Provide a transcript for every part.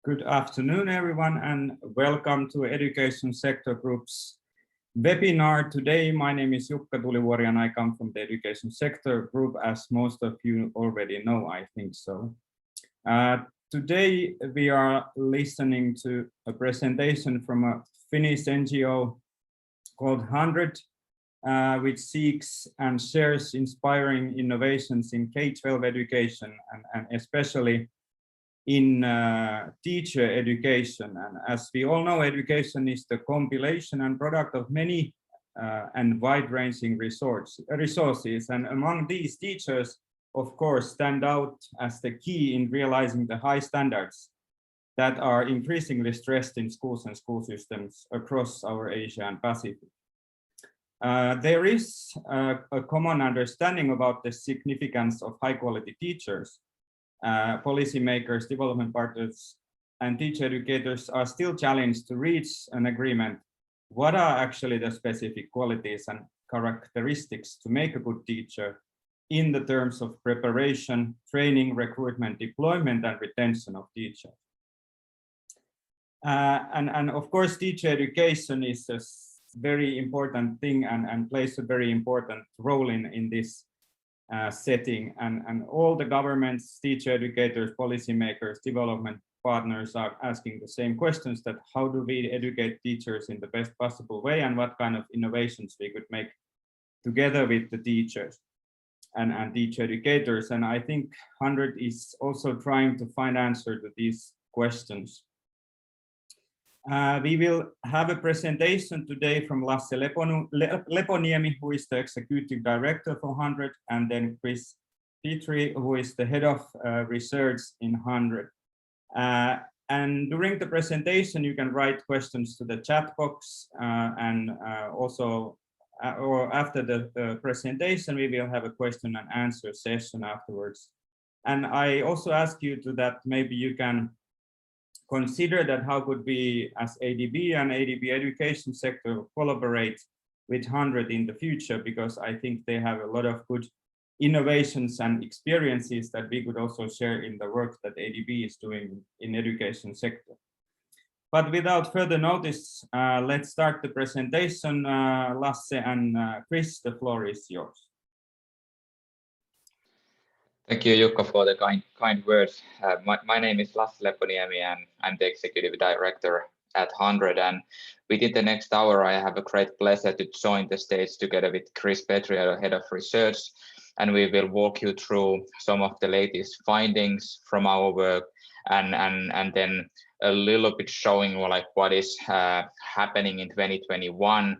Good afternoon, everyone, and welcome to Education Sector Group's webinar. Today, my name is Jukka Tulivuori, and I come from the Education Sector Group, as most of you already know, I think so. Today, we are listening to a presentation from a Finnish NGO called 100, which seeks and shares inspiring innovations in K-12 education and especially in teacher education. And as we all know, education is the compilation and product of many and wide-ranging resources. And among these, teachers, of course, stand out as the key in realizing the high standards that are increasingly stressed in schools and school systems across our Asia and Pacific. There is a common understanding about the significance of high-quality teachers. Policymakers, development partners, and teacher educators are still challenged to reach an agreement. What are actually the specific qualities and characteristics to make a good teacher in the terms of preparation, training, recruitment, deployment, and retention of teachers? And of course, teacher education is a very important thing and plays a very important role in this setting, and all the governments, teacher educators, policymakers, development partners are asking the same questions: that how do we educate teachers in the best possible way, and what kind of innovations we could make together with the teachers and teacher educators. And I think 100 is also trying to find answer to these questions. We will have a presentation today from Lasse Leponiemi, who is the Executive Director for 100, and then Petri, who is the Head of Research in 100. And during the presentation, you can write questions to the chat box, and also, or after the presentation, we will have a question and answer session afterwards. And I also ask you to that maybe you can consider that how could we as ADB and ADB education sector collaborate with 100 in the future, because I think they have a lot of good innovations and experiences that we could also share in the work that ADB is doing in education sector. But without further notice, let's start the presentation. Lasse and Chris, the floor is yours. Thank you, Jukka, for the kind words. My name is Lasse Leponiemi, and I'm the Executive Director at 100. And within the next hour, I have a great pleasure to join the stage together with Chris Petri, our Head of Research, and we will walk you through some of the latest findings from our work, and then a little bit showing like what is happening in 2021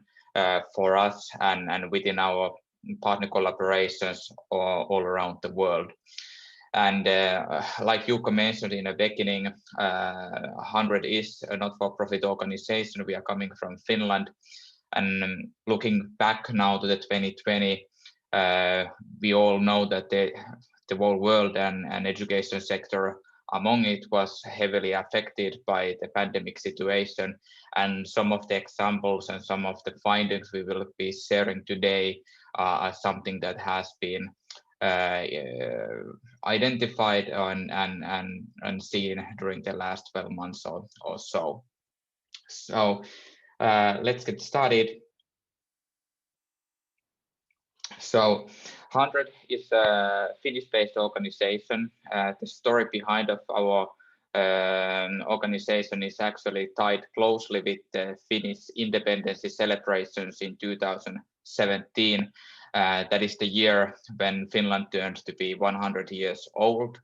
for us and within our partner collaborations all around the world. And like Jukka mentioned in the beginning, 100 is a not-for-profit organization. We are coming from Finland, and looking back now to the 2020, we all know that the whole world and education sector among it was heavily affected by the pandemic situation. And some of the examples and some of the findings we will be sharing today are something that has been identified and seen during the last 12 months or so. So let's get started. So 100 is a Finnish-based organization. The story behind of our organization is actually tied closely with the Finnish independence celebrations in 2017. That is the year when Finland turned to be 100 years old.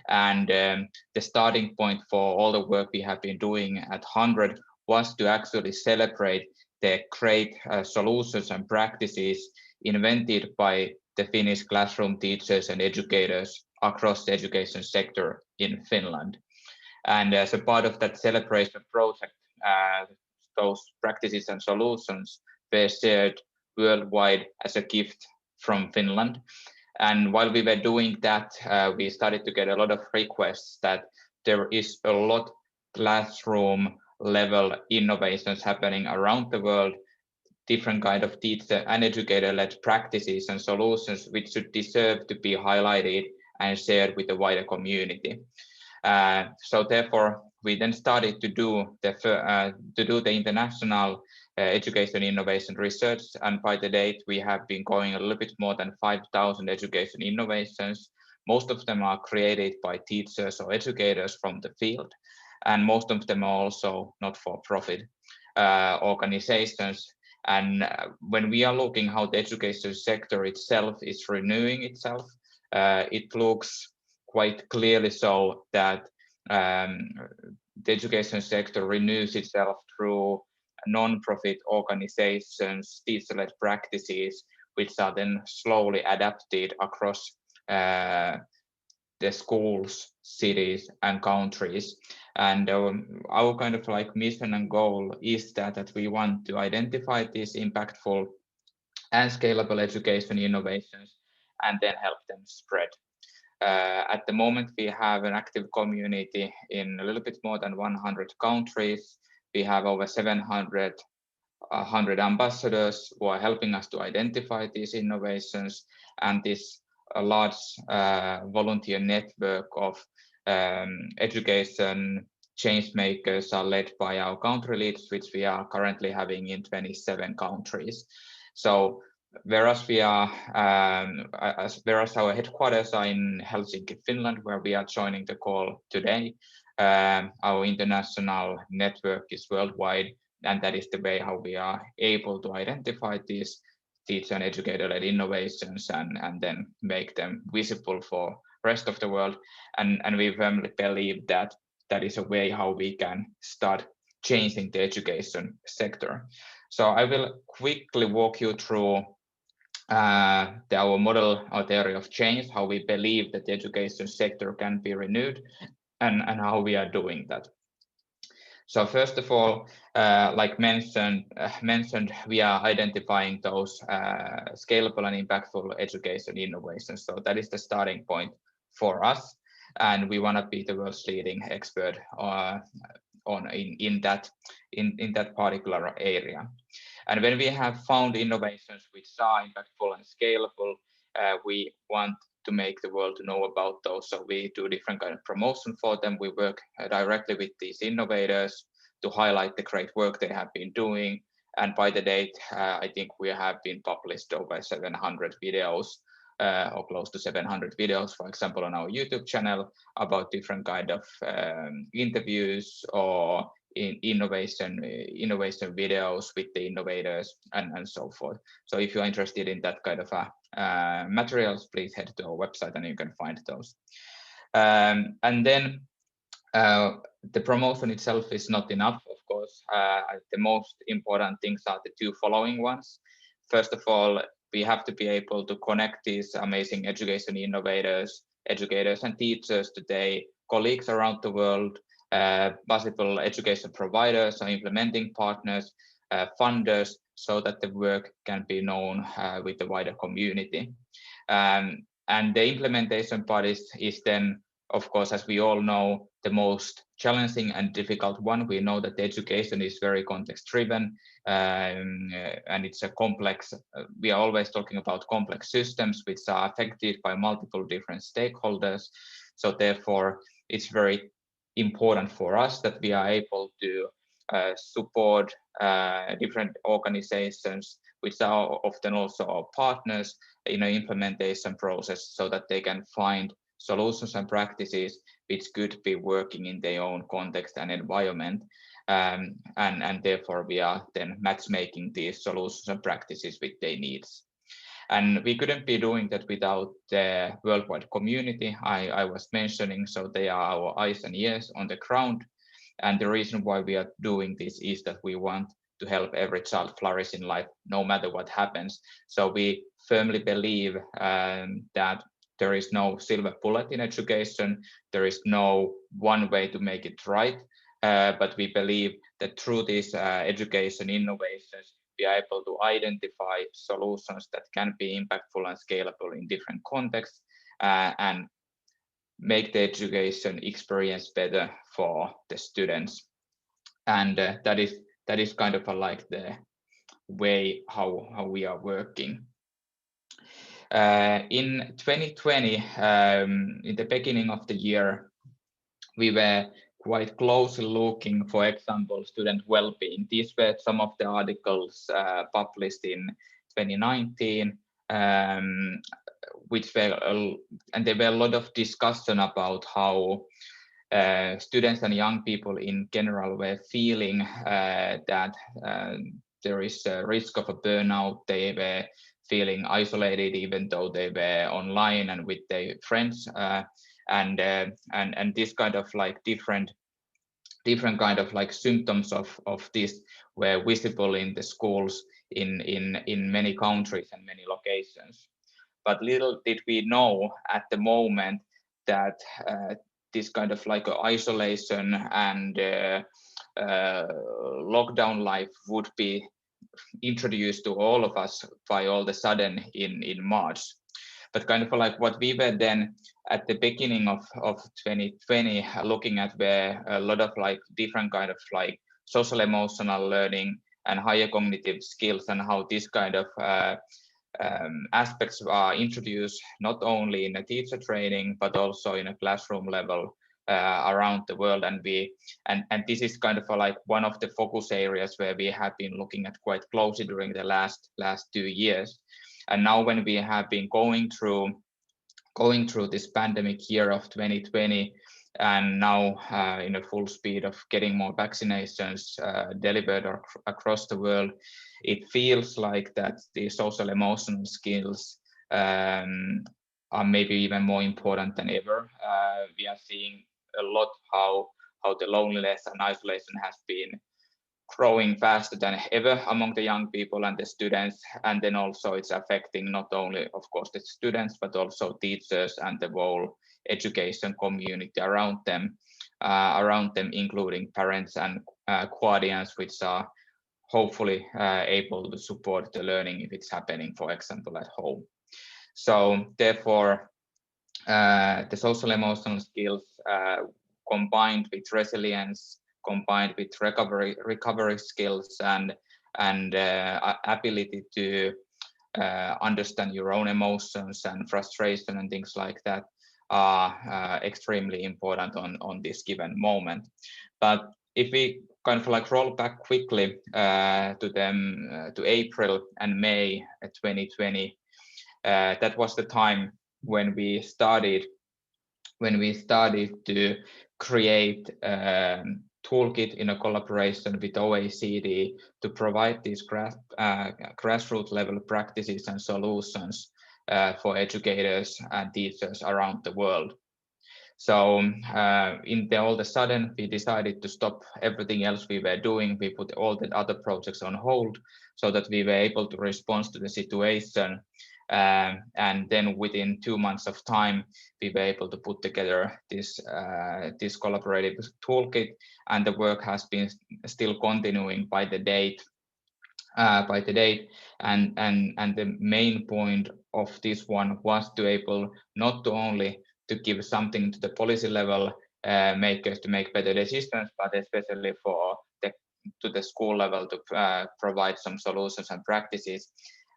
And the starting point for all the work we have been doing at 100 was to actually celebrate the great solutions and practices invented by the Finnish classroom teachers and educators across the education sector in Finland. And as a part of that celebration project, those practices and solutions were shared worldwide as a gift from Finland. And while we were doing that, we started to get a lot of requests that there is a lot classroom level innovations happening around the world, different kind of teacher and educator-led practices and solutions which should deserve to be highlighted and shared with the wider community. So therefore, we then started to do the international education innovation research, and by the date we have been going a little bit more than 5,000 education innovations. Most of them are created by teachers or educators from the field, and most of them are also not-for-profit organizations. And when we are looking how the education sector itself is renewing itself, it looks quite clearly so that the education sector renews itself through non-profit organizations, teacher-led practices, which are then slowly adapted across the schools, cities, and countries. And our kind of like mission and goal is that we want to identify these impactful and scalable education innovations and then help them spread. At the moment, we have an active community in a little bit more than 100 countries. We have over 700 ambassadors who are helping us to identify these innovations, and this large volunteer network of education change makers are led by our country leads, which we are currently having in 27 countries. So whereas whereas our headquarters are in Helsinki, Finland, where we are joining the call today, our international network is worldwide, and that is the way how we are able to identify these teacher and educator-led innovations and then make them visible for rest of the world. And we firmly believe that that is a way how we can start changing the education sector. So I will quickly walk you through our model or theory of change, how we believe that the education sector can be renewed, and how we are doing that. So first of all, like mentioned, we are identifying those scalable and impactful education innovations. So that is the starting point for us, and we want to be the world's leading expert in that particular area. And when we have found innovations which are impactful and scalable, we want to make the world know about those. So we do different kind of promotion for them. We work directly with these innovators to highlight the great work they have been doing. And by the date, I think we have been published over 700 videos or close to 700 videos, for example, on our YouTube channel about different kind of interviews or innovation videos with the innovators and so forth. So if you're interested in that kind of materials, please head to our website and you can find those. And then the promotion itself is not enough, of course. The most important things are the two following ones. First of all, we have to be able to connect these amazing education innovators, educators and teachers to their colleagues around the world, possible education providers or implementing partners, funders, so that the work can be known with the wider community. And the implementation part is then, of course, as we all know, the most challenging and difficult one. We know that the education is very context driven and it's a complex, we are always talking about complex systems which are affected by multiple different stakeholders. So therefore, it's very important for us that we are able to support different organizations, which are often also our partners in an implementation process, so that they can find solutions and practices which could be working in their own context and environment. And therefore, we are then matchmaking these solutions and practices with their needs. And we couldn't be doing that without the worldwide community I was mentioning. So they are our eyes and ears on the ground. And the reason why we are doing this is that we want to help every child flourish in life, no matter what happens. So we firmly believe that there is no silver bullet in education. There is no one way to make it right. But we believe that through these education innovations, we are able to identify solutions that can be impactful and scalable in different contexts and make the education experience better for the students. And that is kind of like the way how we are working. In 2020, in the beginning of the year, we were quite closely looking, for example, student well-being. These were some of the articles published in 2019, which were, and there were a lot of discussion about how students and young people in general were feeling that there is a risk of a burnout. They were feeling isolated even though they were online and with their friends, and this kind of like different kind of like symptoms of this were visible in the schools in many countries and many locations. But little did we know at the moment that this kind of like isolation and lockdown life would be introduced to all of us by all of a sudden in March. But kind of like what we were then at the beginning of 2020 looking at were a lot of like different kind of like social emotional learning and higher cognitive skills, and how this kind of aspects are introduced not only in a teacher training but also in a classroom level around the world. And this is kind of like one of the focus areas where we have been looking at quite closely during the last 2 years. And now when we have been going through this pandemic year of 2020, and now in a full speed of getting more vaccinations delivered across the world, it feels like that the social emotional skills are maybe even more important than ever. We are seeing a lot how the loneliness and isolation has been growing faster than ever among the young people and the students, and then also it's affecting not only, of course, the students but also teachers and the whole education community around them, including parents and guardians, which are hopefully able to support the learning if it's happening, for example, at home. So therefore, the social emotional skills combined with resilience, combined with recovery skills and ability to understand your own emotions and frustration and things like that are extremely important on this given moment. But if we kind of like roll back quickly to April and May 2020, that was the time when we started to create toolkit in a collaboration with OECD to provide these grassroots level practices and solutions for educators and teachers around the world. So all of a sudden we decided to stop everything else we were doing. We put all the other projects on hold so that we were able to respond to the situation. And then within 2 months of time, we were able to put together this collaborative toolkit, and the work has been still continuing by the date. And the main point of this one was to able not only to give something to the policy level makers to make better decisions, but especially to the school level to provide some solutions and practices.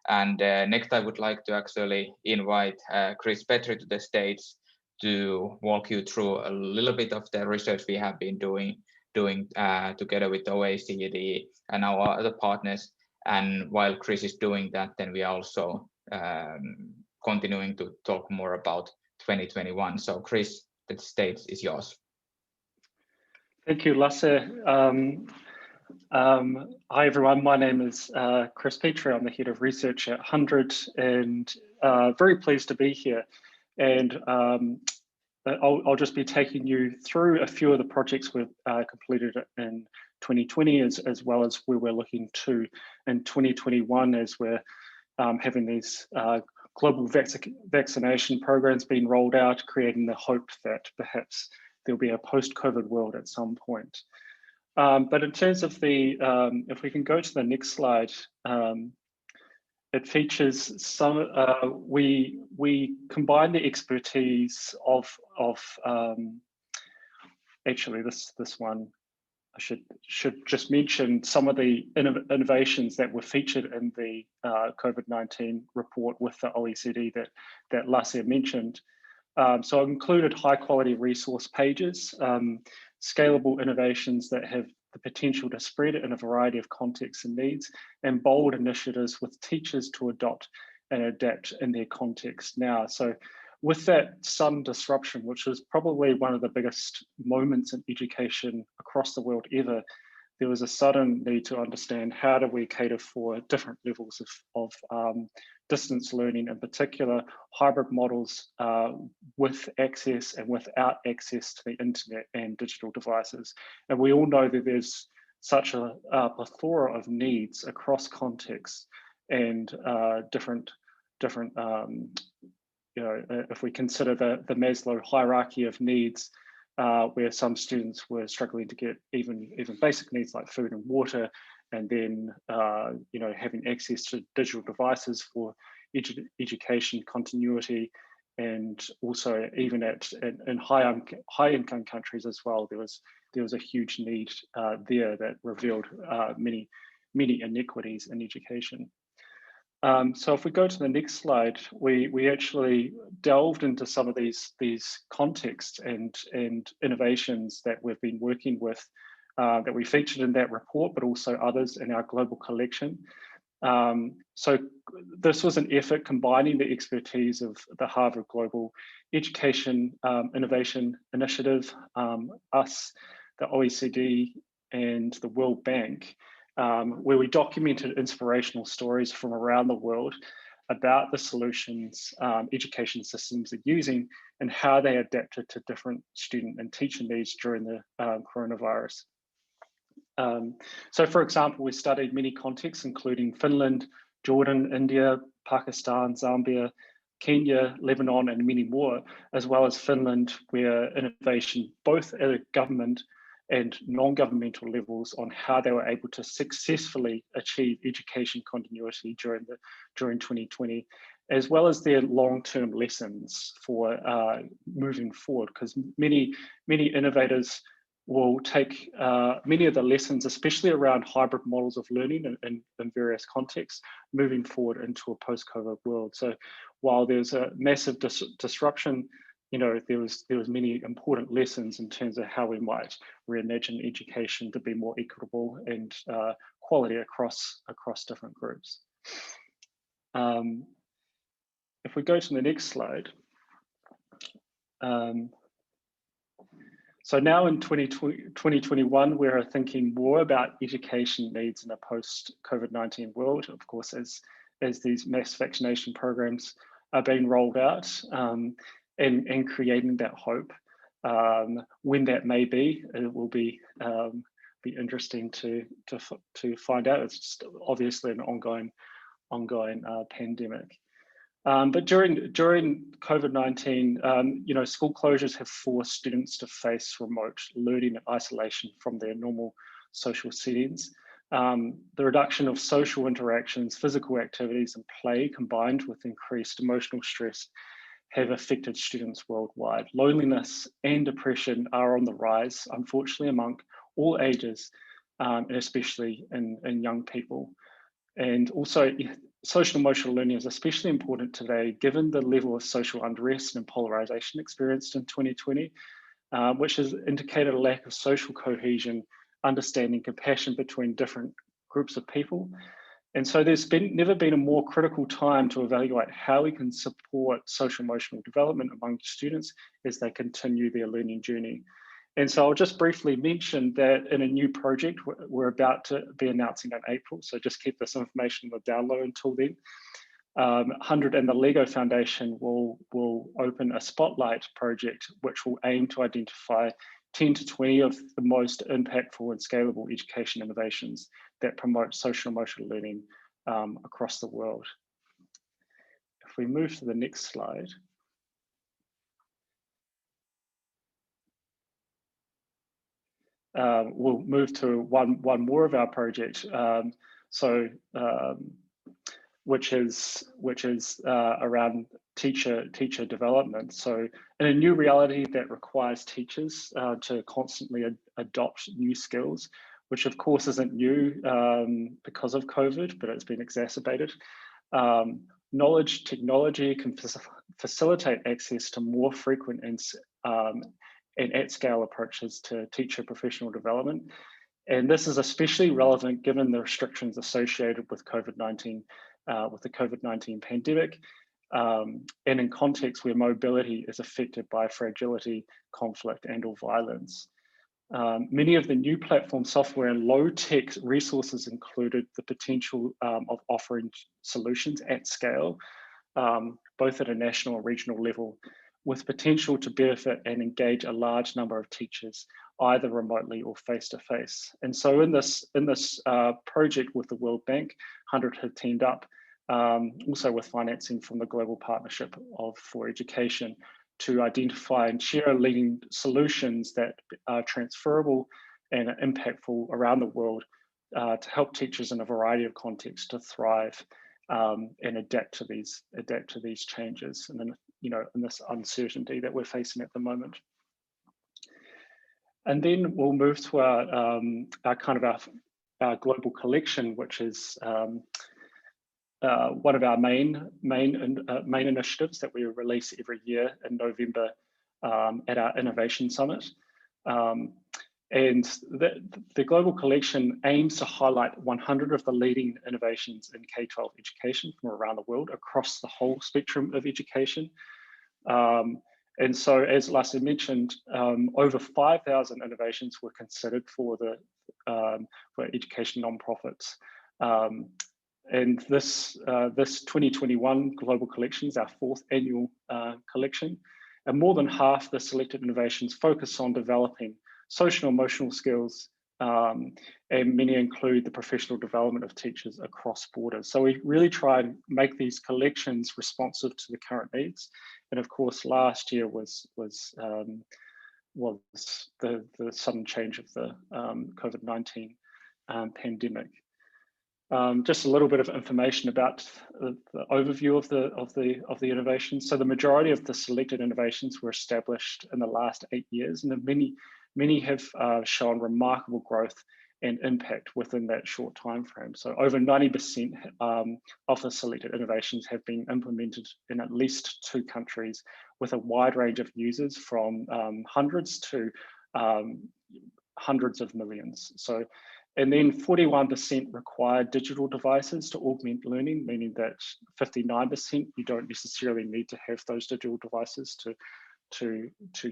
And next, I would like to actually invite Petri to the stage to walk you through a little bit of the research we have been doing together with OECD and our other partners. And while Chris is doing that, then we are also continuing to talk more about 2021. So Chris, the stage is yours. Thank you, Lasse. Hi everyone, my name is Chris Petri. I'm the head of research at 100 and very pleased to be here. And I'll just be taking you through a few of the projects we've completed in 2020 as well as where we're looking to in 2021 as we're having these global vaccination programs being rolled out, creating the hope that perhaps there'll be a post-COVID world at some point. But in terms of the, if we can go to the next slide, it features some, we combine the expertise of actually this one, I should just mention some of the innovations that were featured in the COVID-19 report with the OECD that Lasse mentioned. So I've included high quality resource pages, scalable innovations that have the potential to spread in a variety of contexts and needs, and bold initiatives with teachers to adopt and adapt in their context now. So with that sudden disruption, which was probably one of the biggest moments in education across the world ever, there was a sudden need to understand how do we cater for different levels of distance learning, in particular hybrid models with access and without access to the internet and digital devices. And we all know that there's such a plethora of needs across contexts and different you know, if we consider the Maslow hierarchy of needs, where some students were struggling to get even basic needs like food and water, and then you know, having access to digital devices for education continuity, and also even in high income countries as well, there was a huge need there that revealed many inequities in education. So if we go to the next slide, we actually delved into some of these contexts and innovations that we've been working with, that we featured in that report, but also others in our global collection. So this was an effort combining the expertise of the Harvard Global Education Innovation Initiative, us, the OECD, and the World Bank, where we documented inspirational stories from around the world about the solutions education systems are using and how they adapted to different student and teacher needs during the coronavirus. So for example, we studied many contexts, including Finland, Jordan, India, Pakistan, Zambia, Kenya, Lebanon, and many more, as well as Finland, where innovation, both at a government and non-governmental levels, on how they were able to successfully achieve education continuity during 2020, as well as their long-term lessons for moving forward, because many innovators will take many of the lessons, especially around hybrid models of learning in various contexts, moving forward into a post-COVID world. So while there's a massive disruption, you know, there was many important lessons in terms of how we might reimagine education to be more equitable and quality across different groups. If we go to the next slide. So now in 2021, we're thinking more about education needs in a post-COVID-19 world, of course, as these mass vaccination programs are being rolled out, and creating that hope. When that may be, it will be interesting to find out. It's just obviously an ongoing pandemic. But during COVID-19, you know, school closures have forced students to face remote learning and isolation from their normal social settings. The reduction of social interactions, physical activities, and play, combined with increased emotional stress, have affected students worldwide. Loneliness and depression are on the rise, unfortunately, among all ages, and especially in young people. And also, social emotional learning is especially important today, given the level of social unrest and polarization experienced in 2020, which has indicated a lack of social cohesion, understanding, compassion between different groups of people. And so there's never been a more critical time to evaluate how we can support social emotional development among students as they continue their learning journey. And so I'll just briefly mention that in a new project we're about to be announcing in April, so just keep this information on the down low until then. 100 and the LEGO Foundation will open a spotlight project which will aim to identify 10 to 20 of the most impactful and scalable education innovations that promote social emotional learning across the world. If we move to the next slide. We'll move to one more of our project, which is around teacher development. So in a new reality that requires teachers to constantly adopt new skills, which of course isn't new because of COVID, but it's been exacerbated. knowledge technology can facilitate access to more frequent and at-scale approaches to teacher professional development. And this is especially relevant given the restrictions associated with COVID-19, with the COVID-19 pandemic, and in contexts where mobility is affected by fragility, conflict, and/or violence. Many of the new platform software and low-tech resources included the potential of offering solutions at scale, both at a national and regional level, with potential to benefit and engage a large number of teachers, either remotely or face-to-face. And so in this project with the World Bank, 100 have teamed up, also with financing from the Global Partnership for Education, to identify and share leading solutions that are transferable and impactful around the world to help teachers in a variety of contexts to thrive and adapt to these changes, and then, in this uncertainty that we're facing at the moment. And then we'll move to our global collection, which is one of our main initiatives that we release every year in November at our Innovation Summit. And the Global Collection aims to highlight 100 of the leading innovations in K-12 education from around the world across the whole spectrum of education. And so, as Lasse mentioned, over 5,000 innovations were considered for education nonprofits. And this 2021 Global Collection is our 4th annual collection. And more than half the selected innovations focus on developing social and emotional skills, and many include the professional development of teachers across borders. So we really try and make these collections responsive to the current needs. And of course, last year was the sudden change of the COVID-19 pandemic. Just a little bit of information about the overview of the innovations. So the majority of the selected innovations were established in the last 8 years, and many have shown remarkable growth and impact within that short time frame. So over 90% of the selected innovations have been implemented in at least 2 countries, with a wide range of users from hundreds to hundreds of millions. So, and then 41% require digital devices to augment learning, meaning that 59% you don't necessarily need to have those digital devices to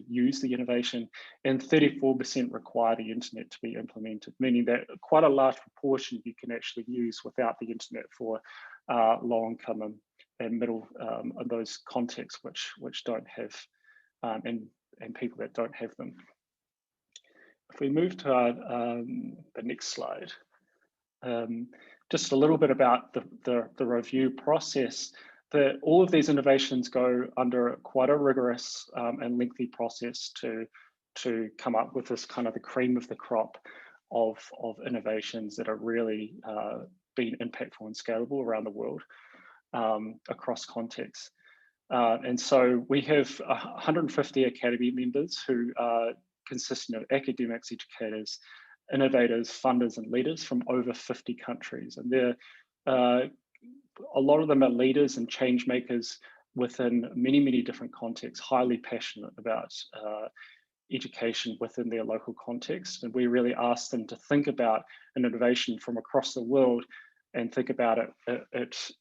use the innovation, and 34% require the internet to be implemented, meaning that quite a large proportion you can actually use without the internet for low income and middle of those contexts which don't have and people that don't have them. If we move to the next slide, just a little bit about the review process. All of these innovations go under quite a rigorous and lengthy process to come up with this kind of the cream of the crop of innovations that are really being impactful and scalable around the world across contexts. And so we have 150 Academy members who consisting of academics, educators, innovators, funders, and leaders from over 50 countries. And they're a lot of them are leaders and change makers within many different contexts, highly passionate about education within their local context. And we really ask them to think about an innovation from across the world and think about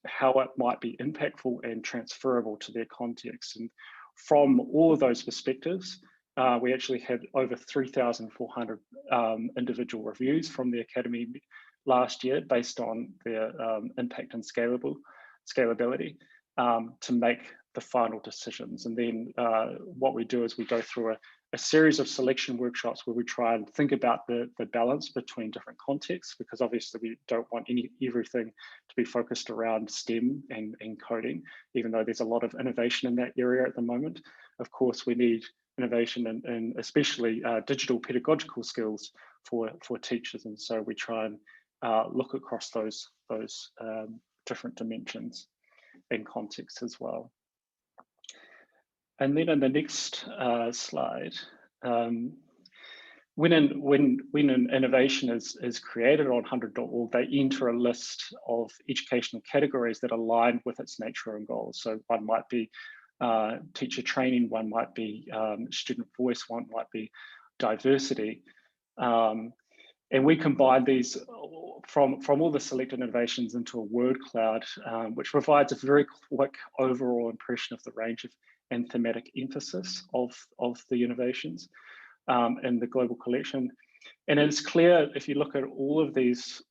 how it might be impactful and transferable to their context. And from all of those perspectives, we actually had over 3,400 individual reviews from the Academy last year based on their impact and scalability to make the final decisions. And then what we do is we go through a series of selection workshops where we try and think about the balance between different contexts, because obviously we don't want everything to be focused around STEM and coding, even though there's a lot of innovation in that area at the moment. Of course, we need innovation and especially digital pedagogical skills for teachers. And so we try and look across those different dimensions and contexts as well. And then in the next slide, when an innovation is created on 100.org, they enter a list of educational categories that align with its nature and goals. So one might be teacher training, one might be student voice, one might be diversity. And we combine these from all the selected innovations into a word cloud, which provides a very quick overall impression of the range of and thematic emphasis of the innovations in the global collection. And it's clear if you look at all of these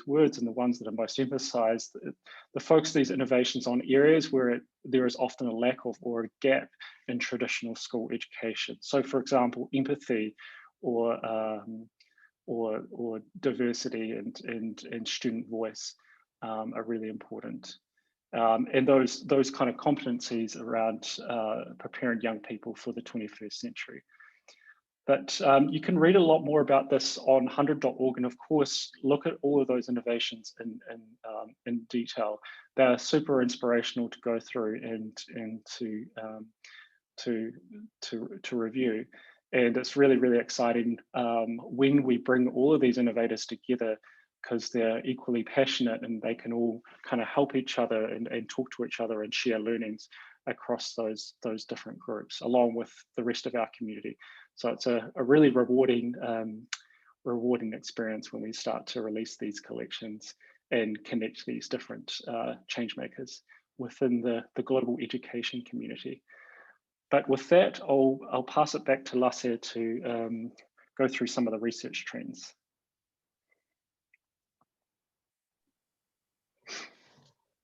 words and the ones that are most emphasized, the focus of these innovations on areas where there is often a lack of or a gap in traditional school education. So for example, empathy or diversity and student voice are really important. And those kind of competencies around preparing young people for the 21st century. But you can read a lot more about this on 100.org, and of course, look at all of those innovations in detail. They're super inspirational to go through and to review. And it's really, really exciting when we bring all of these innovators together, because they're equally passionate and they can all kind of help each other and talk to each other and share learnings across those different groups, along with the rest of our community. So it's a really rewarding experience when we start to release these collections and connect these different change makers within the global education community. But with that, I'll pass it back to Lasse to go through some of the research trends.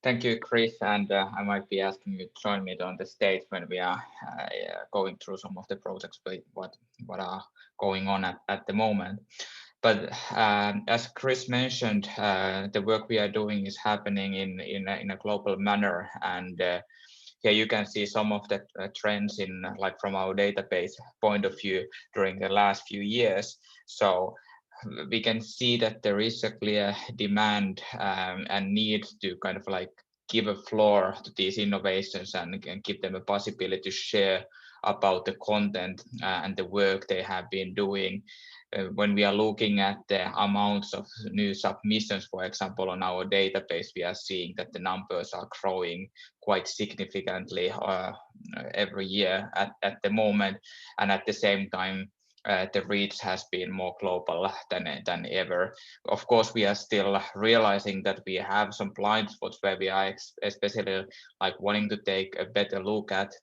Thank you, Chris, and I might be asking you to join me on the stage when we are going through some of the projects, what are going on at the moment. But as Chris mentioned, the work we are doing is happening in a global manner, and here you can see some of the trends in from our database point of view during the last few years. So we can see that there is a clear demand and need to kind of give a floor to these innovations and give them a possibility to share about the content and the work they have been doing. When we are looking at the amounts of new submissions, for example, on our database, we are seeing that the numbers are growing quite significantly every year at the moment, and at the same time the reach has been more global than ever. Of course, we are still realizing that we have some blind spots where we are especially wanting to take a better look at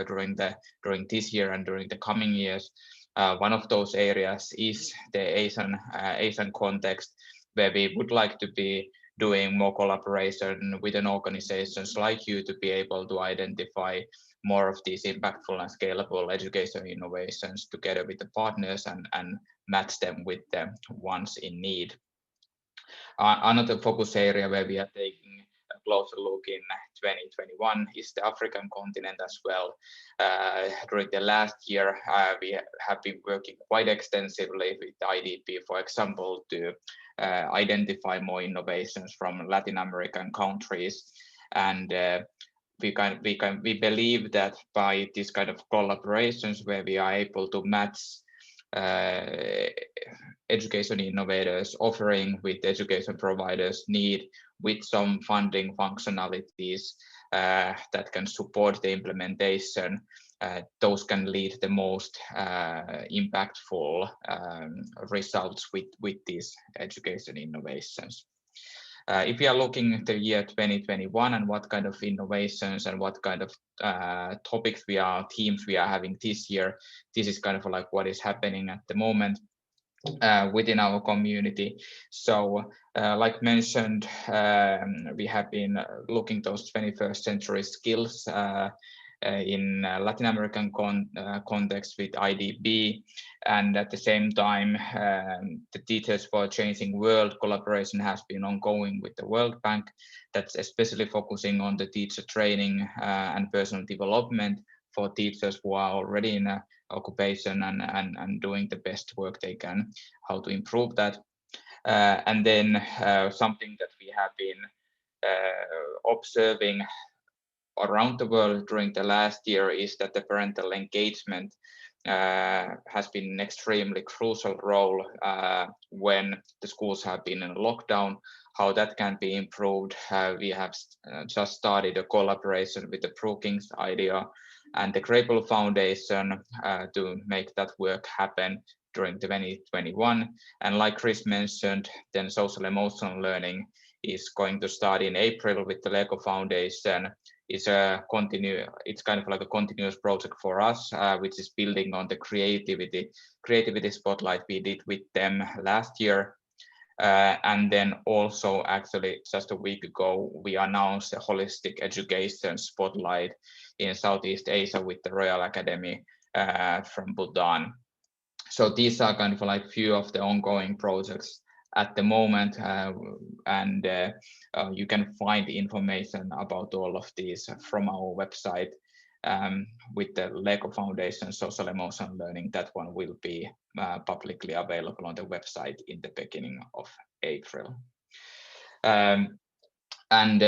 during this year and during the coming years. One of those areas is the Asian context, where we would like to be doing more collaboration within organizations like you to be able to identify more of these impactful and scalable education innovations together with the partners and match them with the ones in need. Another focus area where we are taking a closer look in 2021 is the African continent as well. During the last year, we have been working quite extensively with IDP, for example, to identify more innovations from Latin American countries, and we believe that by this kind of collaborations where we are able to match education innovators offering with education providers need with some funding functionalities that can support the implementation, those can lead the most impactful results with these education innovations. If we are looking at the year 2021 and what kind of innovations and what kind of themes we are having this year, this is kind of what is happening at the moment within our community. So like mentioned, we have been looking those 21st century skills in Latin American context with IDB, and at the same time the Teachers for a Changing World collaboration has been ongoing with the World Bank, that's especially focusing on the teacher training and personal development for teachers who are already in a occupation and doing the best work they can, how to improve that. And then something that we have been observing around the world during the last year is that the parental engagement has been an extremely crucial role when the schools have been in lockdown, how that can be improved. We have just started a collaboration with the Brookings idea and the Grable Foundation to make that work happen during 2021. And like Chris mentioned, then social emotional learning is going to start in April with the Lego Foundation. It's kind of like a continuous project for us, which is building on the creativity spotlight we did with them last year. And then also actually just a week ago, we announced a holistic education spotlight in Southeast Asia with the Royal Academy from Bhutan. So these are kind of like few of the ongoing projects at the moment, and you can find information about all of these from our website with the Lego Foundation Social Emotional Learning. That one will be publicly available on the website in the beginning of April. And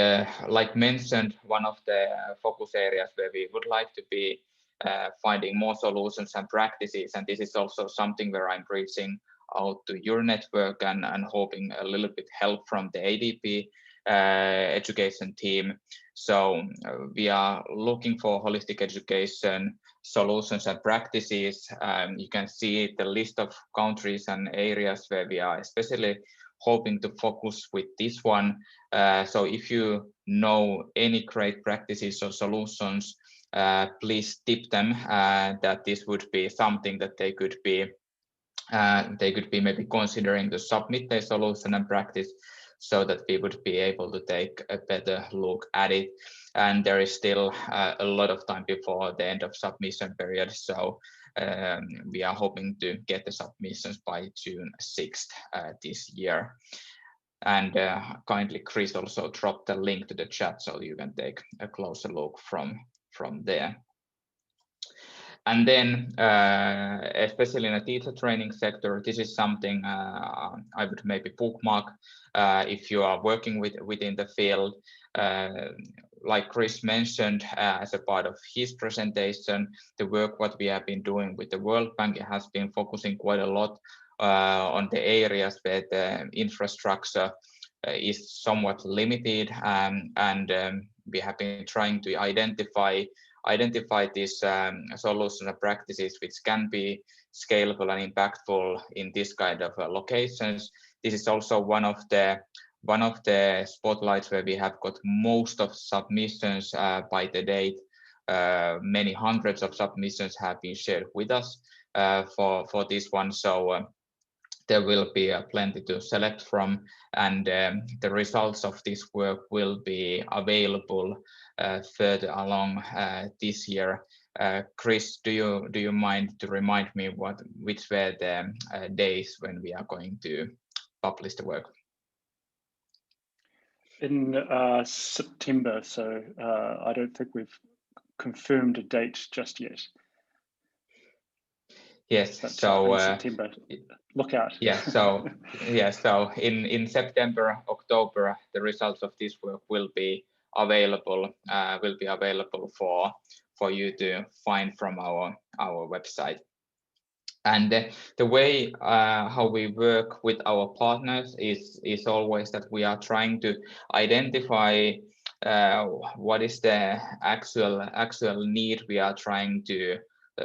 like mentioned, one of the focus areas where we would like to be finding more solutions and practices, and this is also something where I'm reaching out to your network and hoping a little bit help from the ADP education team. So we are looking for holistic education solutions and practices. You can see the list of countries and areas where we are especially hoping to focus with this one. So if you know any great practices or solutions, please tip them that this would be something that they could be maybe considering to submit their solution and practice, so that we would be able to take a better look at it. And there is still a lot of time before the end of submission period, so we are hoping to get the submissions by June 6th this year. And kindly, Chris also dropped the link to the chat so you can take a closer look from there. And then, especially in the teacher training sector, this is something I would maybe bookmark if you are working within the field. Like Chris mentioned, as a part of his presentation, the work what we have been doing with the World Bank has been focusing quite a lot on the areas where the infrastructure is somewhat limited, and we have been trying to identify these solutions and practices which can be scalable and impactful in this kind of locations. This is also one of the spotlights where we have got most of submissions by the date. Many hundreds of submissions have been shared with us for this one. So there will be plenty to select from, and the results of this work will be available further along this year. Chris, do you mind to remind me which were the days when we are going to publish the work? In September, so I don't think we've confirmed a date just yet. Yes, but, so in September, look out. Yeah, so so in September, October, the results of this work will be available for you to find from our website. And the way how we work with our partners is always that we are trying to identify what is the actual need we are trying to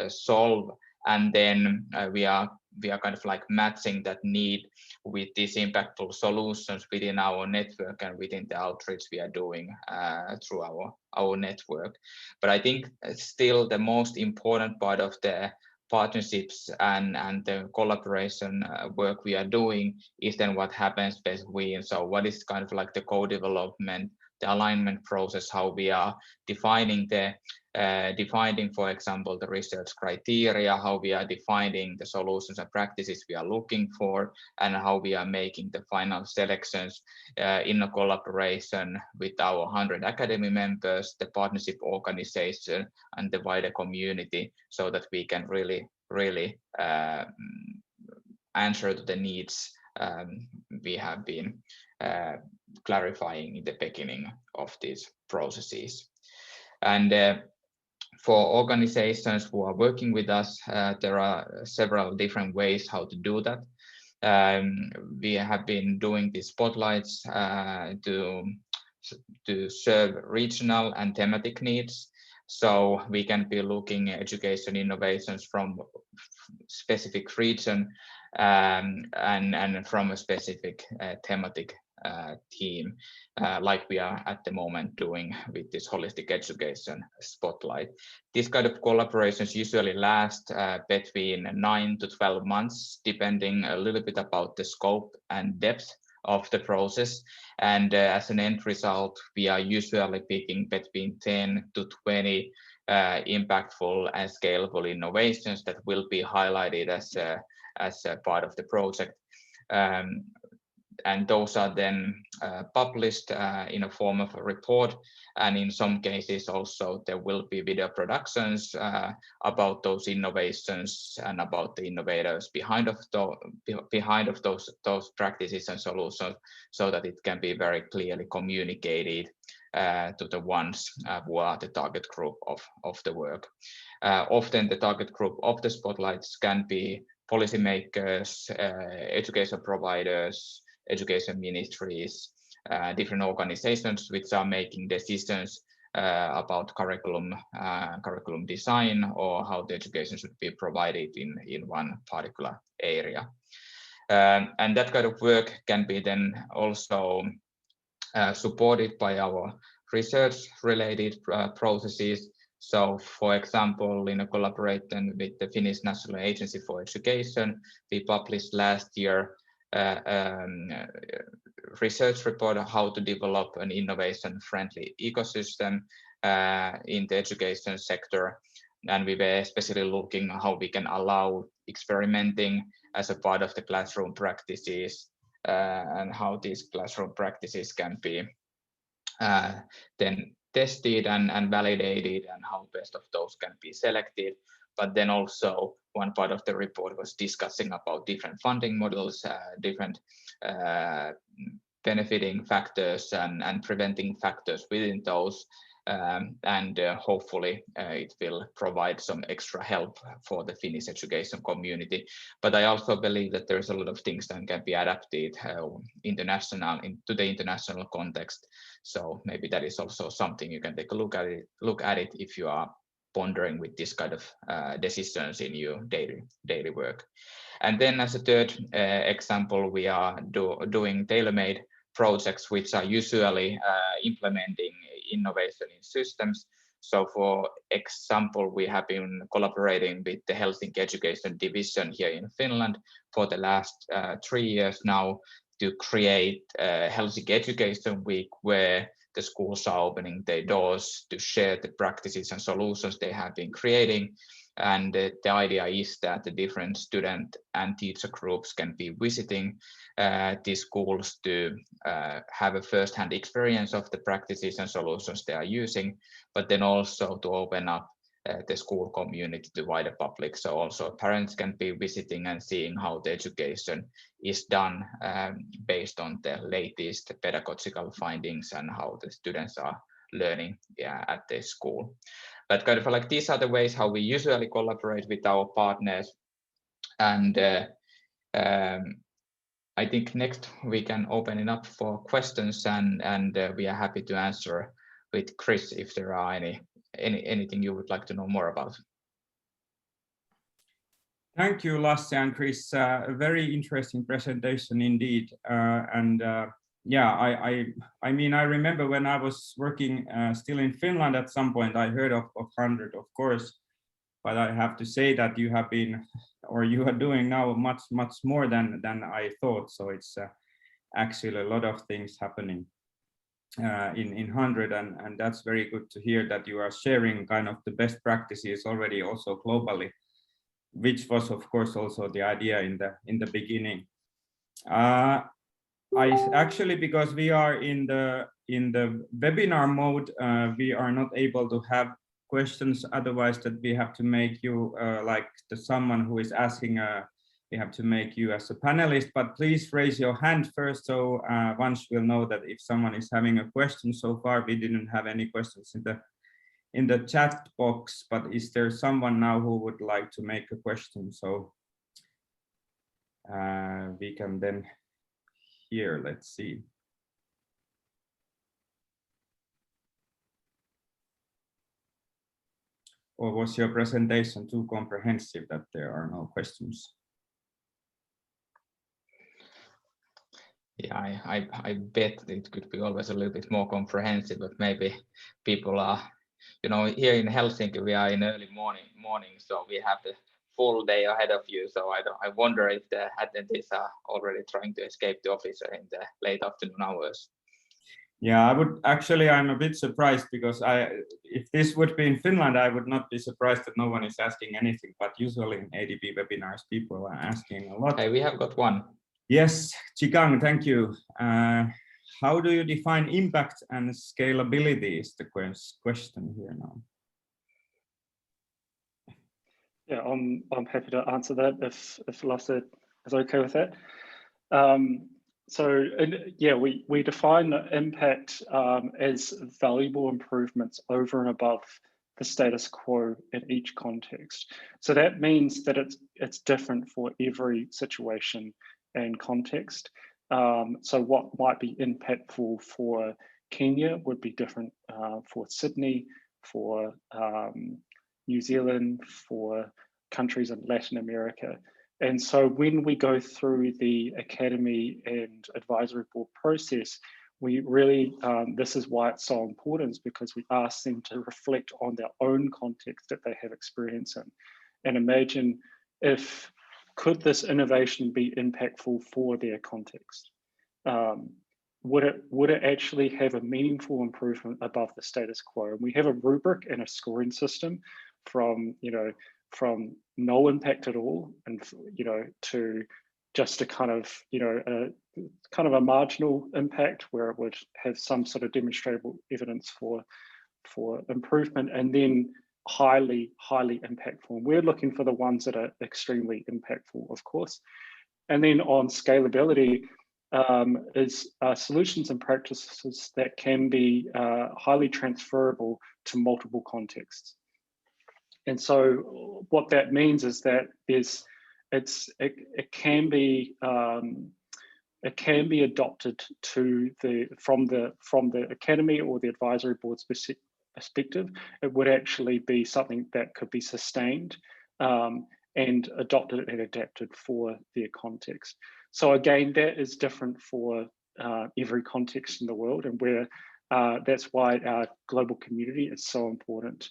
solve, and then we are kind of like matching that need with these impactful solutions within our network and within the outreach we are doing through our network. But I think still the most important part of the partnerships and the collaboration work we are doing is then what happens between. So what is kind of like the co-development, the alignment process, how we are defining for example, the research criteria, how we are defining the solutions and practices we are looking for, and how we are making the final selections in a collaboration with our 100 academy members, the partnership organization, and the wider community, so that we can really answer to the needs we have been clarifying in the beginning of these processes. And For organizations who are working with us, there are several different ways how to do that. We have been doing these spotlights to serve regional and thematic needs. So we can be looking at education innovations from specific region and from a specific thematic theme, like we are at the moment doing with this holistic education spotlight. These kind of collaborations usually last between 9 to 12 months, depending a little bit about the scope and depth of the process. And as an end result, we are usually picking between 10 to 20 impactful and scalable innovations that will be highlighted as a part of the project. And those are then published in a form of a report, and in some cases also there will be video productions about those innovations and about the innovators behind of those practices and solutions, so that it can be very clearly communicated to the ones who are the target group of the work. Often the target group of the spotlights can be policymakers, education providers, education ministries, different organizations which are making decisions about curriculum design, or how the education should be provided in one particular area. And that kind of work can be then also supported by our research-related processes. So, for example, in a collaboration with the Finnish National Agency for Education, we published last year research report on how to develop an innovation-friendly ecosystem in the education sector. And we were especially looking at how we can allow experimenting as a part of the classroom practices, and how these classroom practices can be then tested and validated, and how best of those can be selected. But then also one part of the report was discussing about different funding models, different benefiting factors and preventing factors within those. And hopefully it will provide some extra help for the Finnish education community. But I also believe that there's a lot of things that can be adapted into the international context. So maybe that is also something you can take a look at it if you are pondering with this kind of decisions in your daily work. And then as a third example, we are doing tailor-made projects, which are usually implementing innovation in systems. So for example, we have been collaborating with the Helsinki Education Division here in Finland for the last 3 years now to create Helsinki Education Week, where the schools are opening their doors to share the practices and solutions they have been creating. And the idea is that the different student and teacher groups can be visiting these schools to have a first-hand experience of the practices and solutions they are using, but then also to open up the school community to wider public. So also parents can be visiting and seeing how the education is done based on the latest pedagogical findings and how the students are learning at the school. But kind of like these are the ways how we usually collaborate with our partners. And I think next we can open it up for questions, and we are happy to answer with Chris if there are anything you would like to know more about. Thank you, Lasse and Chris. A very interesting presentation indeed. Yeah, I mean, I remember when I was working still in Finland at some point, I heard of 100, of course, but I have to say that you have been, or you are doing now much more than I thought. So it's actually a lot of things happening in 100, and that's very good to hear that you are sharing kind of the best practices already also globally, which was of course also the idea in the beginning. I actually, because we are in the webinar mode, we are not able to have questions. Otherwise, that we have to make you like someone who is asking. We have to make you as a panelist. But please raise your hand first, so once we'll know that if someone is having a question. So far, we didn't have any questions in the chat box, but is there someone now who would like to make a question? So we can then hear, let's see. Or was your presentation too comprehensive that there are no questions? Yeah, I bet it could be always a little bit more comprehensive, but maybe people are, you know, here in Helsinki we are in early morning, so we have the full day ahead of you. So I wonder if the attendees are already trying to escape the office in the late afternoon hours. Yeah, I'm a bit surprised because if this would be in Finland, I would not be surprised that no one is asking anything, but usually in ADP webinars, people are asking a lot. Hey, we have got one. Yes, Chigang, thank you. How do you define impact and scalability is the question here now. Yeah, I'm happy to answer that if Lasse is okay with that. Yeah, we define impact as valuable improvements over and above the status quo in each context. So that means that it's different for every situation and context. So what might be impactful for Kenya would be different for Sydney, for New Zealand, for countries in Latin America. And so when we go through the Academy and Advisory Board process, we really, this is why it's so important, is because we ask them to reflect on their own context that they have experience in and imagine could this innovation be impactful for their context? Would it actually have a meaningful improvement above the status quo? And we have a rubric and a scoring system from no impact at all, and to just a kind of a marginal impact where it would have some sort of demonstrable evidence for improvement, and then highly impactful. And we're looking for the ones that are extremely impactful, of course. And then on scalability is solutions and practices that can be highly transferable to multiple contexts. And so what that means is that it can be adopted from the Academy or the Advisory Board's perspective. It would actually be something that could be sustained and adopted and adapted for their context. So again, that is different for every context in the world, and that's why our global community is so important,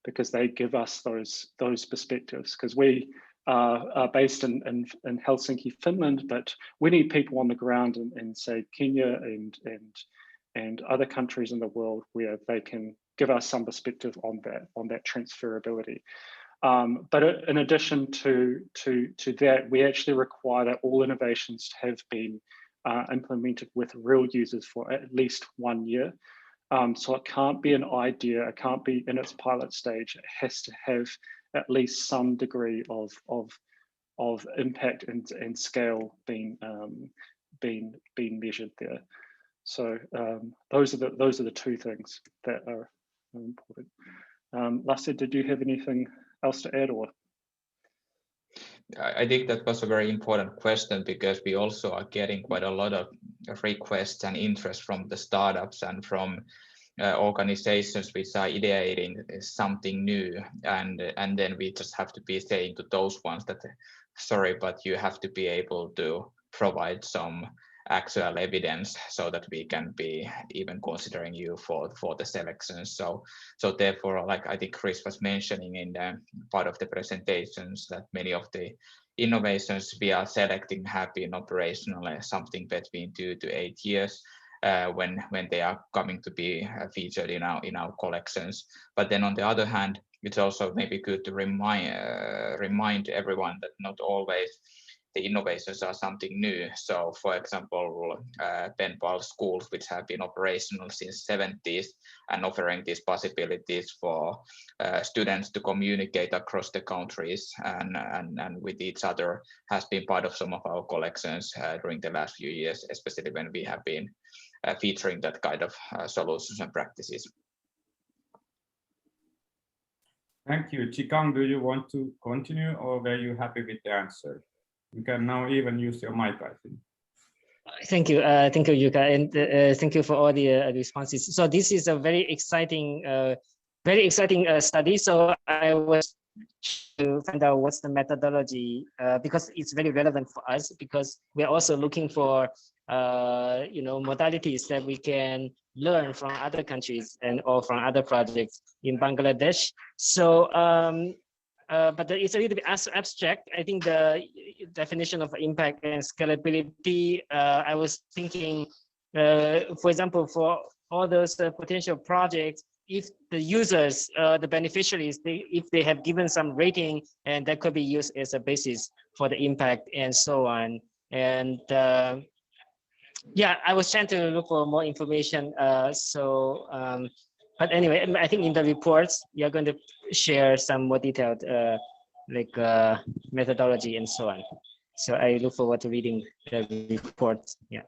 because they give us those perspectives, because we are based in Helsinki, Finland, but we need people on the ground in say Kenya and other countries in the world where they can give us some perspective on that transferability. But in addition to that, we actually require that all innovations have been implemented with real users for at least 1 year. So it can't be an idea, it can't be in its pilot stage. It has to have at least some degree of impact and scale being measured there. So those are the two things that are important. Lasse, did you have anything else to add, or? I think that was a very important question, because we also are getting quite a lot of requests and interest from the startups and from organizations which are ideating something new, and then we just have to be saying to those ones that, sorry, but you have to be able to provide some actual evidence so that we can be even considering you for the selections. So therefore, like I think Chris was mentioning in the part of the presentations, that many of the innovations we are selecting have been operational something between 2 to 8 years when they are coming to be featured in our collections. But then on the other hand, it's also maybe good to remind everyone that not always the innovations are something new. So for example, pen pal schools, which have been operational since 70s and offering these possibilities for students to communicate across the countries and with each other, has been part of some of our collections during the last few years, especially when we have been featuring that kind of solutions and practices. Thank you. Chikang, do you want to continue or were you happy with the answer? You can now even use your mic, I think. Thank you, Yuka, and thank you for all the responses. So this is a very exciting study. So I was to find out what's the methodology because it's very relevant for us because we're also looking for modalities that we can learn from other countries and or from other projects in Bangladesh. So but it's a little bit abstract. I think the definition of impact and scalability, I was thinking, for example, for all those potential projects, if the users, the beneficiaries, if they have given some rating, and that could be used as a basis for the impact and so on. And yeah, I was trying to look for more information. But anyway, I think in the reports, you're going to share some more detailed methodology and so on. So I look forward to reading the reports. Yeah.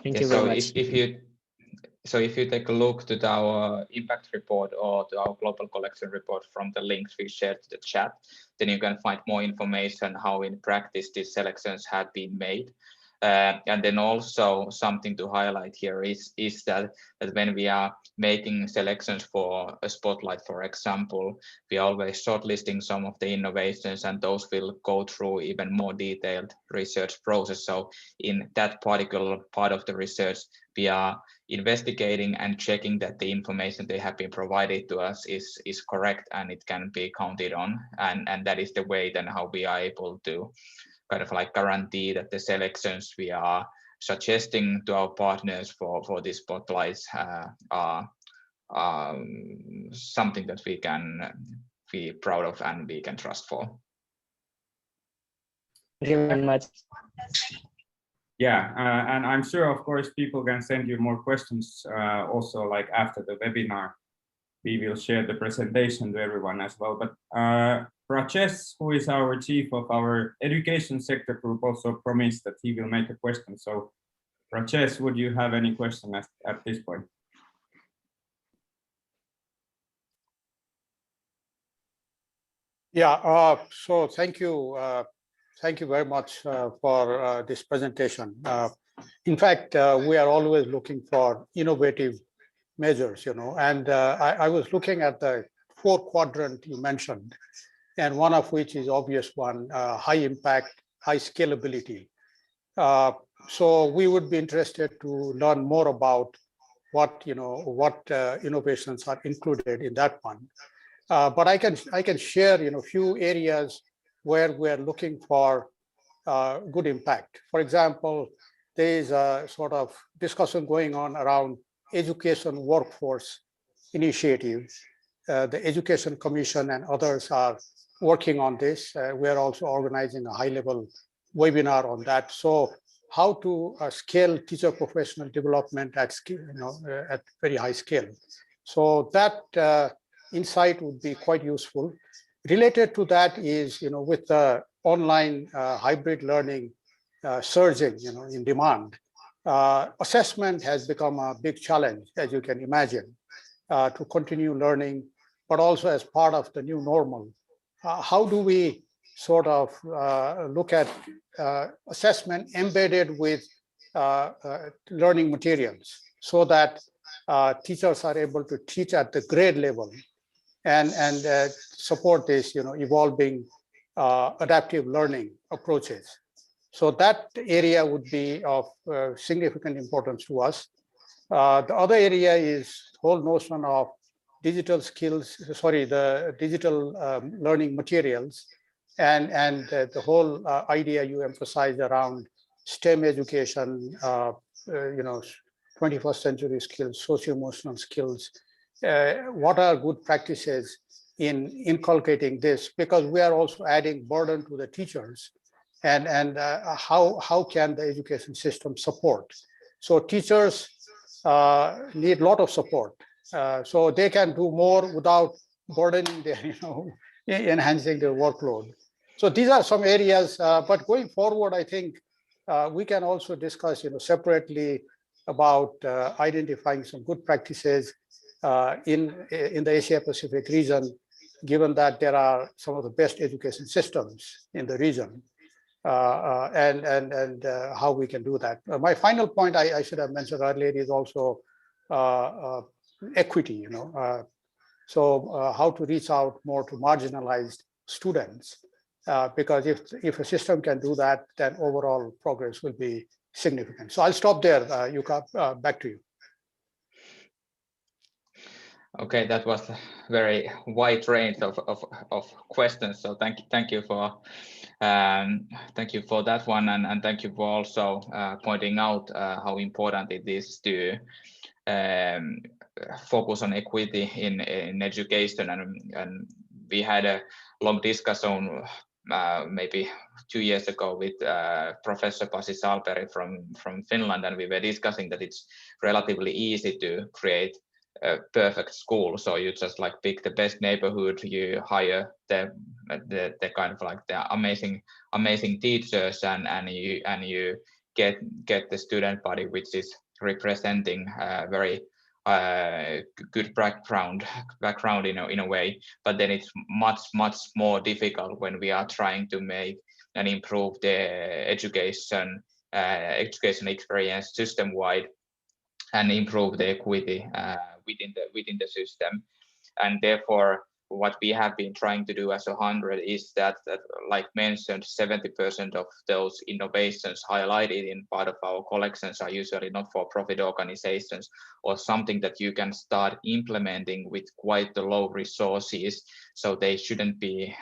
Thank you very much. If you take a look to our impact report or to our global collection report from the links we shared to the chat, then you can find more information how in practice these selections have been made. And then also something to highlight here is that when we are making selections for a spotlight, for example, we are always shortlisting some of the innovations, and those will go through even more detailed research process. So in that particular part of the research, we are investigating and checking that the information they have been provided to us is correct and it can be counted on, and that is the way then how we are able to kind of like guarantee that the selections we are suggesting to our partners for these spotlights are something that we can be proud of and we can trust for. Thank you very much. Yeah, and I'm sure, of course, people can send you more questions also like after the webinar. We will share the presentation to everyone as well. But Rajesh, who is our chief of our education sector group, also promised that he will make a question. So Rajesh, would you have any question at this point? Yeah, so thank you very much for this presentation. In fact, we are always looking for innovative measures, and I was looking at the 4 quadrant you mentioned, and one of which is obvious one, high impact, high scalability. So we would be interested to learn more about what innovations are included in that one. But I can share a few areas where we are looking for good impact. For example, there is a sort of discussion going on around education workforce initiatives. The Education Commission and others are working on this. We are also organizing a high-level webinar on that. So how to scale teacher professional development at scale, at very high scale. So that insight would be quite useful. Related to that is, with the online hybrid learning surging, in demand, assessment has become a big challenge, as you can imagine, to continue learning, but also as part of the new normal. How do we sort of look at assessment embedded with learning materials so that teachers are able to teach at the grade level and support this, evolving adaptive learning approaches. So that area would be of significant importance to us. The other area is the whole notion of digital skills, the digital learning materials, and the whole idea you emphasize around STEM education, 21st century skills, socio-emotional skills. What are good practices in inculcating this? Because we are also adding burden to the teachers, and how can the education system support? So teachers need a lot of support, so they can do more without burdening their, enhancing their workload. So these are some areas, but going forward, I think we can also discuss, separately about identifying some good practices in the Asia Pacific region given that there are some of the best education systems in the region, and how we can do that. My final point I should have mentioned earlier is also equity, so how to reach out more to marginalized students, because if a system can do that, then overall progress will be significant. So I'll stop there. Yuka, back to you. Okay, that was a very wide range of questions. So thank you for that one, and thank you for also pointing out how important it is to focus on equity in education. And we had a long discussion maybe 2 years ago with Professor Pasi Salperi from Finland, and we were discussing that it's relatively easy to create a perfect school. So you just like pick the best neighborhood, you hire the kind of like the amazing teachers, and you get the student body which is representing very good background in a way. But then it's much more difficult when we are trying to make and improve the education experience system wide and improve the equity within the system. And therefore what we have been trying to do as 100 is that like mentioned, 70% of those innovations highlighted in part of our collections are usually not-for-profit organizations, or something that you can start implementing with quite the low resources, so they shouldn't be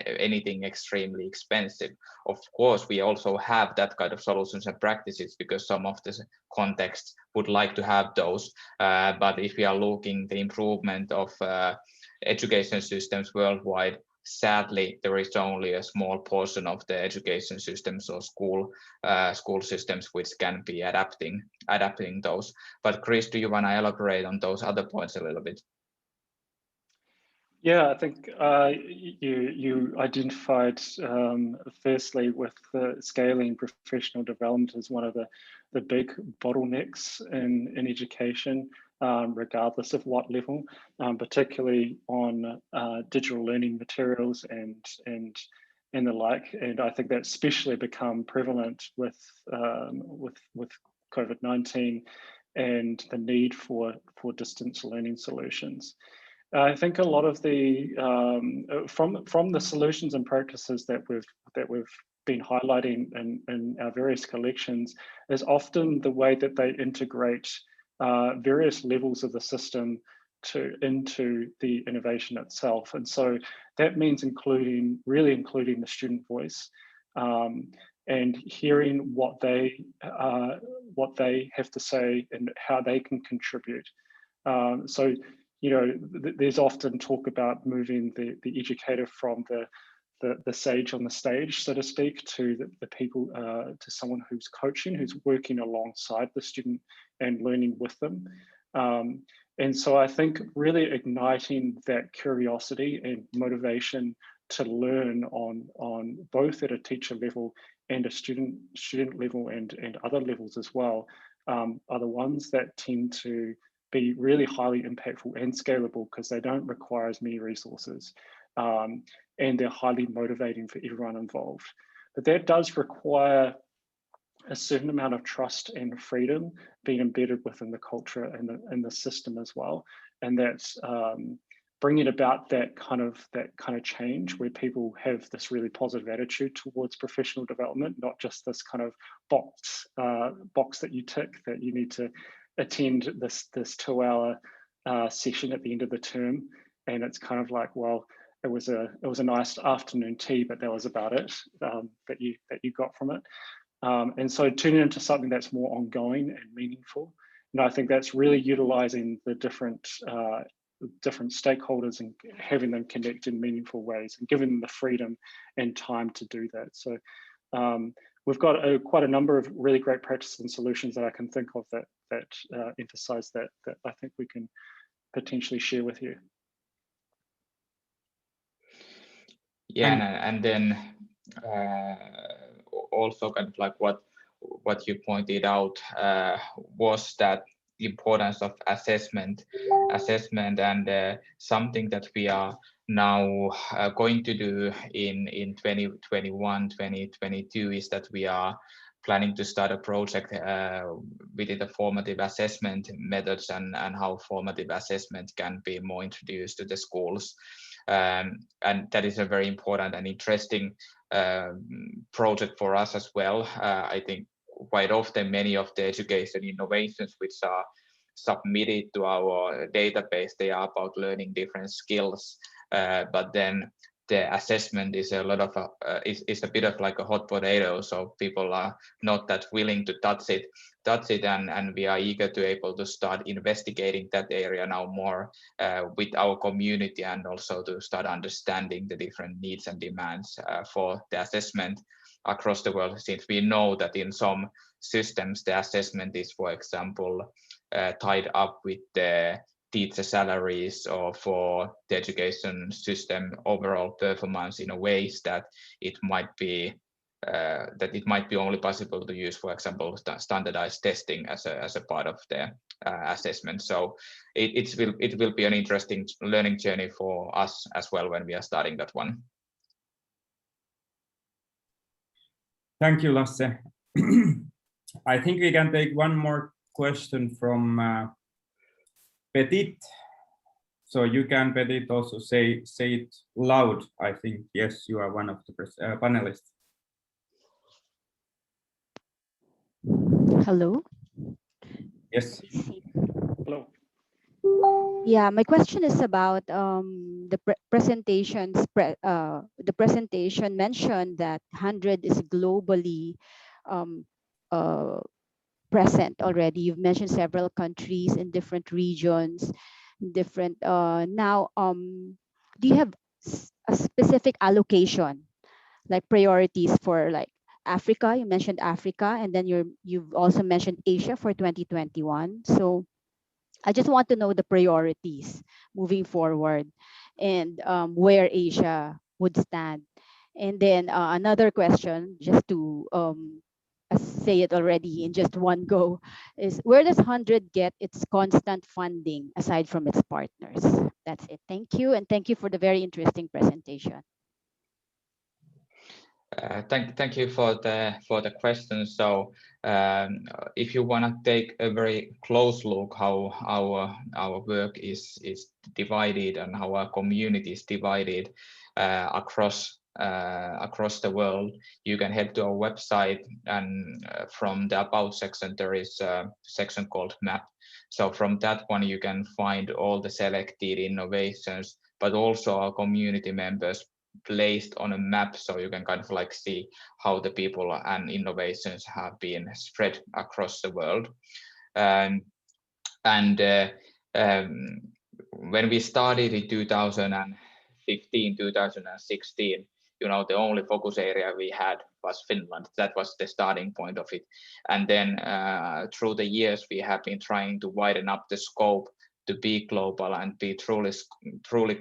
anything extremely expensive. Of course, we also have that kind of solutions and practices because some of the contexts would like to have those, but if we are looking the improvement of education systems worldwide, sadly there is only a small portion of the education systems or school systems which can be adapting those. But Chris, do you want to elaborate on those other points a little bit? Yeah, I think you identified firstly with scaling professional development as one of the big bottlenecks in education, regardless of what level, particularly on digital learning materials and the like. And I think that's especially become prevalent with COVID-19 and the need for distance learning solutions. I think a lot of the from the solutions and practices that we've been highlighting in our various collections is often the way that they integrate various levels of the system into the innovation itself. And so that means really including the student voice, and hearing what they have to say and how they can contribute. So there's often talk about moving the educator from the sage on the stage, so to speak, to the people, to someone who's coaching, who's working alongside the student and learning with them. And so I think really igniting that curiosity and motivation to learn on both at a teacher level and a student level and other levels as well, are the ones that tend to be really highly impactful and scalable because they don't require as many resources, and they're highly motivating for everyone involved. But that does require a certain amount of trust and freedom being embedded within the culture and the system as well, and that's bringing about that kind of change where people have this really positive attitude towards professional development, not just this kind of box that you tick that you need to attend this 2-hour session at the end of the term, and it's kind of like, well, it was a nice afternoon tea, but that was about it that you got from it. And so turning it into something that's more ongoing and meaningful, and I think that's really utilizing the different stakeholders and having them connect in meaningful ways and giving them the freedom and time to do that. So we've got quite a number of really great practices and solutions that I can think of that emphasize that I think we can potentially share with you. Yeah, and then also kind of like what you pointed out was that importance of assessment, and something that we are now going to do in 2021, 2022 is that we are planning to start a project within the formative assessment methods and how formative assessment can be more introduced to the schools. And that is a very important and interesting project for us as well. I think quite often many of the education innovations which are submitted to our database, they are about learning different skills, but then the assessment is a bit of like a hot potato, so people are not that willing to touch it, and we are eager to able to start investigating that area now more with our community, and also to start understanding the different needs and demands for the assessment across the world, since we know that in some systems the assessment is, for example, tied up with the teacher salaries or for the education system overall performance in a ways that it might be only possible to use, for example, standardized testing as a part of the assessment. So it will be an interesting learning journey for us as well when we are starting that one. Thank you, Lasse. I think we can take one more question from Petit. So you can, Petit, also say it loud. I think, yes, you are one of the panelists. Hello. Yes. Hello. Yeah, my question is about the presentations. The presentation mentioned that 100 is globally present already. You've mentioned several countries in different regions, different. Now, do you have a specific allocation, like priorities for like Africa? You mentioned Africa, and then you've also mentioned Asia for 2021. So I just want to know the priorities moving forward, and where Asia would stand. And then another question, just to say it already in just one go, is where does 100 get its constant funding aside from its partners? That's it. Thank you, and thank you for the very interesting presentation. Thank you for the question. So if you want to take a very close look how our work is divided and how our community is divided across the world, you can head to our website, and from the About section there is a section called Map. So from that one you can find all the selected innovations, but also our community members placed on a map, so you can kind of like see how the people and innovations have been spread across the world. When we started in 2015, 2016, you know, the only focus area we had was Finland. That was the starting point of it. And then through the years, we have been trying to widen up the scope to be global and be truly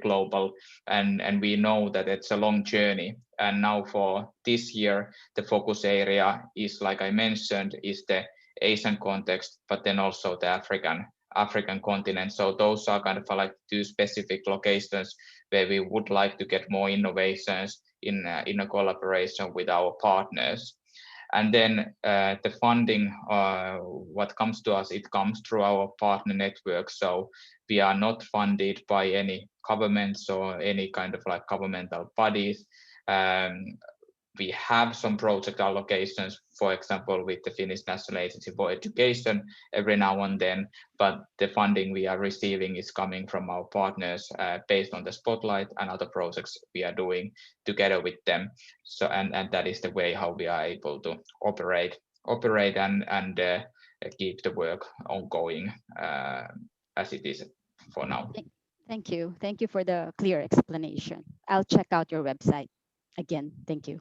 global, and we know that it's a long journey. And now for this year, the focus area is, like I mentioned, is the Asian context, but then also the African continent. So those are kind of like two specific locations where we would like to get more innovations in a collaboration with our partners. And then the funding, what comes to us, it comes through our partner network. So we are not funded by any governments or any kind of like governmental bodies. We have some project allocations, for example, with the Finnish National Agency for Education every now and then, but the funding we are receiving is coming from our partners based on the Spotlight and other projects we are doing together with them. So, and that is the way how we are able to operate and keep the work ongoing as it is for now. Thank you. Thank you for the clear explanation. I'll check out your website again. Thank you.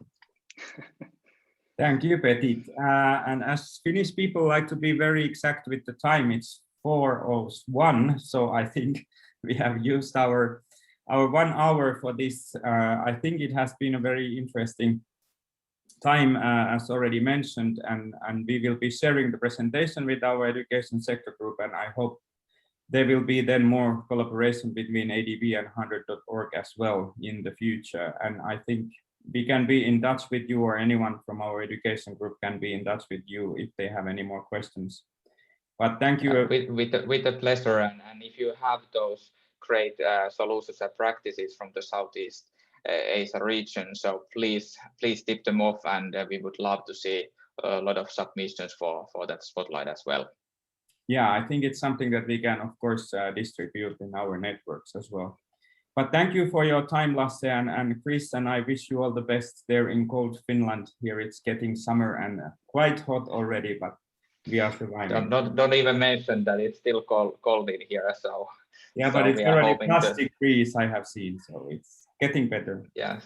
Thank you, Petit. And as Finnish people like to be very exact with the time, it's 4:01. So I think we have used our 1 hour for this. I think it has been a very interesting time, as already mentioned, and we will be sharing the presentation with our education sector group, and I hope there will be then more collaboration between ADB and 100.org as well in the future. And I think we can be in touch with you, or anyone from our education group can be in touch with you if they have any more questions. But thank you. With a pleasure, and if you have those great solutions and practices from the Southeast Asia region, so please tip them off, and we would love to see a lot of submissions for that spotlight as well. Yeah, I think it's something that we can, of course, distribute in our networks as well. But thank you for your time, Lasse and Chris, and I wish you all the best there in cold Finland. Here it's getting summer and quite hot already, but we are surviving. Don't even mention that it's still cold in here. So yeah, so but it's already plus degrees I have seen, so it's getting better. Yeah.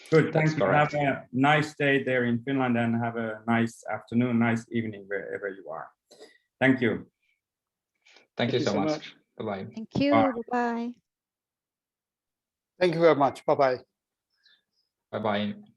Good. Thank you. Correct. Have a nice day there in Finland, and have a nice afternoon, nice evening wherever you are. Thank you. Thank you so much. Bye-bye. Thank you. Bye-bye. Thank you very much. Bye-bye. Bye-bye.